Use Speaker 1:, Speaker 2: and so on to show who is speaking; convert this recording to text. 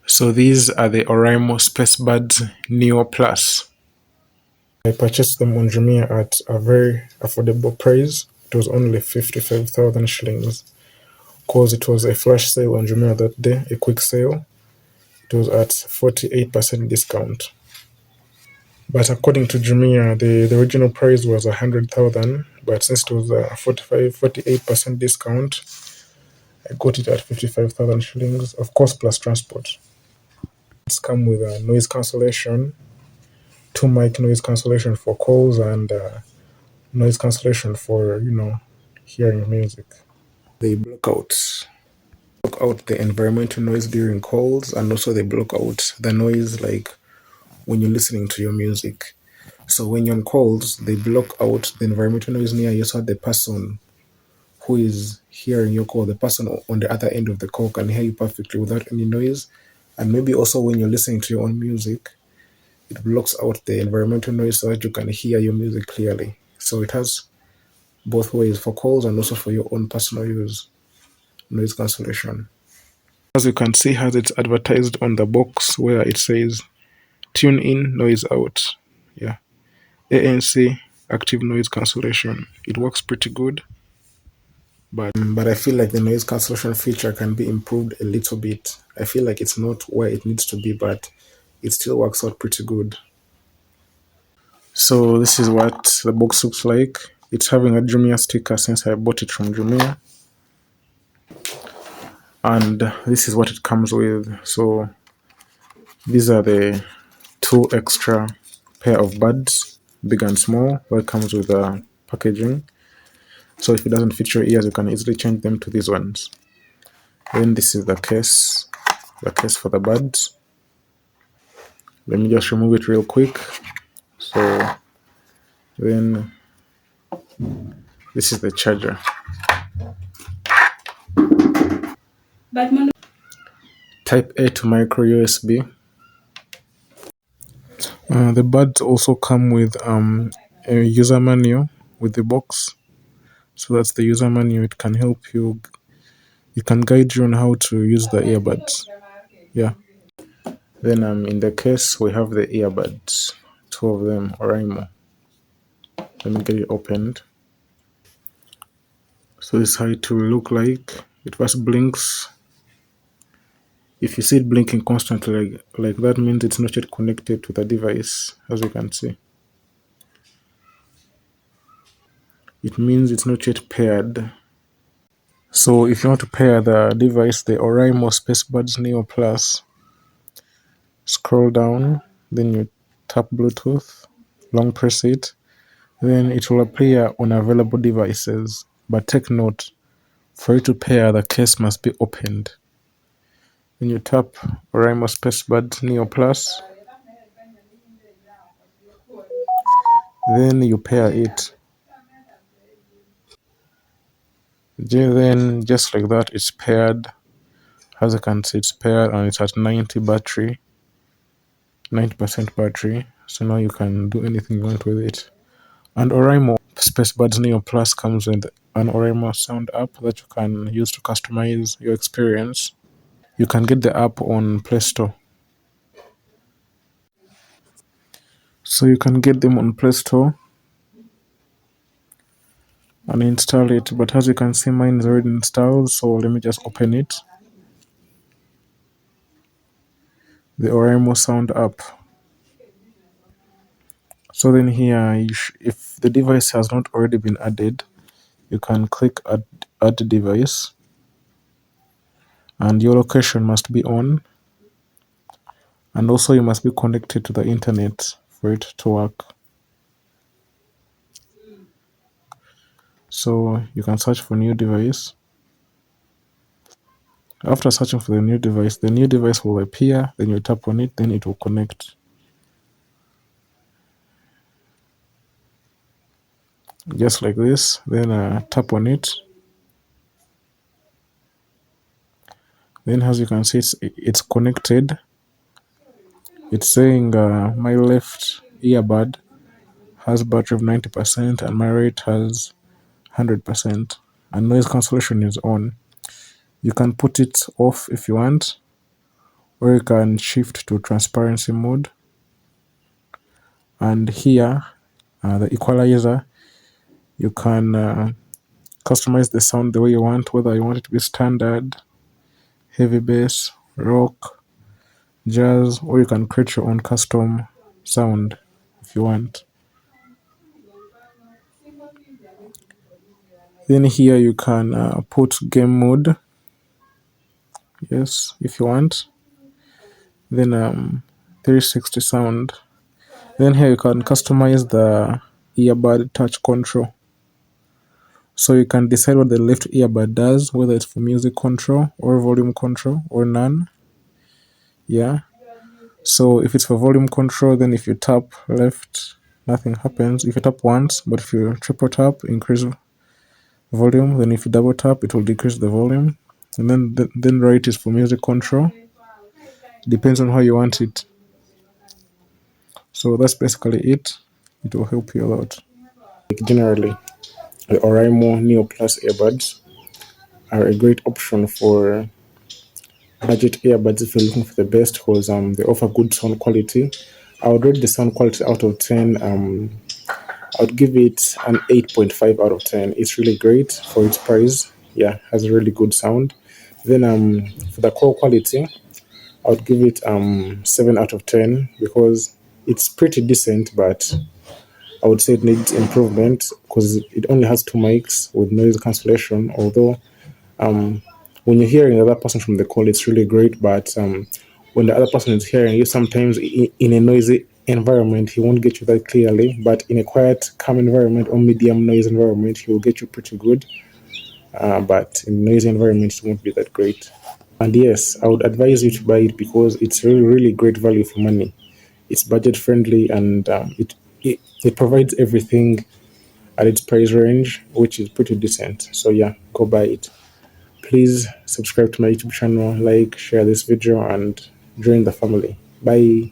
Speaker 1: So these are the Oraimo SpaceBuds Neo Plus. I purchased them on Jumia at a very affordable price. It was only 55,000 shillings. Because it was a flash sale on Jumia that day, a quick sale. It was at 48% discount. But according to Jumia, the original price was 100,000. But since it was a 48% discount, I got it at 55,000 shillings, of course, plus transport. It's come with a noise cancellation, 2 mic noise cancellation for calls, and noise cancellation for, hearing music. They block out the environmental noise during calls, and also they block out the noise like when you're listening to your music. So when you're on calls, they block out the environmental noise near you, so the person who is hearing your call, the person on the other end of the call, can hear you perfectly without any noise. And maybe also when you're listening to your own music, it blocks out the environmental noise so that you can hear your music clearly. So it has both ways, for calls and also for your own personal use, noise cancellation. As you can see, has it's advertised on the box where it says tune in, noise out. Yeah, ANC, active noise cancellation. It works pretty good, but I feel like the noise cancellation feature can be improved a little bit. I feel like it's not where it needs to be, but it still works out pretty good. So this is what the box looks like. It's having a Jumia sticker since I bought it from Jumia. And this is what it comes with. So these are the 2 extra pair of buds, big and small, that comes with packaging. So if it doesn't fit your ears, you can easily change them to these ones. Then this is the case for the buds. Let me just remove it real quick. So then this is the charger. Type A to micro USB. The buds also come with a user manual with the box. So that's the user manual. It can help you. It can guide you on how to use the earbuds. Yeah. Then in the case we have the earbuds, 2 of them, Oraimo. Let me get it opened. So this is how it will look like. It first blinks. If you see it blinking constantly like that, means it's not yet connected to the device, as you can see. It means it's not yet paired. So if you want to pair the device, the Oraimo SpaceBuds Neo Plus, scroll down, then you tap Bluetooth, long press it, then it will appear on available devices. But take note, for you to pair, the case must be opened. Then you tap Oraimo SpaceBuds Neo Plus, then you pair it. Then just like that, it's paired. As you can see, it's paired and it's at 90% battery. So now you can do anything you want with it. And Oraimo SpaceBuds Neo Plus comes with an Oraimo sound app that you can use to customize your experience. You can get the app on Play Store. So you can get them on Play Store and install it. But as you can see, mine is already installed. So let me just open it. The Oraimo sound app. So then here, if the device has not already been added, you can click add device, and your location must be on, and also you must be connected to the internet for it to work. So you can search for new device. After searching for the new device will appear, then you tap on it, then it will connect. Just like this, then tap on it. Then as you can see, it's connected. It's saying my left earbud has battery of 90% and my right has 100%, and noise cancellation is on. You can put it off if you want, or you can shift to transparency mode. And here, the equalizer, you can customize the sound the way you want, whether you want it to be standard, heavy bass, rock, jazz, or you can create your own custom sound if you want. Then here you can put game mode, yes, if you want. Then 360 sound. Then here you can customize the earbud touch control. So you can decide what the left earbud does, whether it's for music control or volume control or none. Yeah. So if it's for volume control, then if you tap left, nothing happens. If you tap once, but if you triple tap, increase volume. Then if you double tap, it will decrease the volume. And then right is for music control. Depends on how you want it. So that's basically it. It will help you a lot. Generally, the Oraimo Neo Plus earbuds are a great option for budget earbuds if you're looking for the best, because they offer good sound quality. I would rate the sound quality out of 10. I would give it an 8.5 out of 10. It's really great for its price. Yeah, has a really good sound. Then for the call quality, I would give it 7 out of 10 because it's pretty decent, but I would say it needs improvement because it only has two mics with noise cancellation. Although when you're hearing the other person from the call, it's really great. But when the other person is hearing you, sometimes in a noisy environment, he won't get you that clearly. But in a quiet, calm environment or medium noise environment, he will get you pretty good. But in noisy environments, it won't be that great. And yes, I would advise you to buy it because it's really, really great value for money. It's budget friendly and it provides everything at its price range, which is pretty decent. So yeah, go buy it. Please subscribe to my YouTube channel, like, share this video, and join the family. Bye.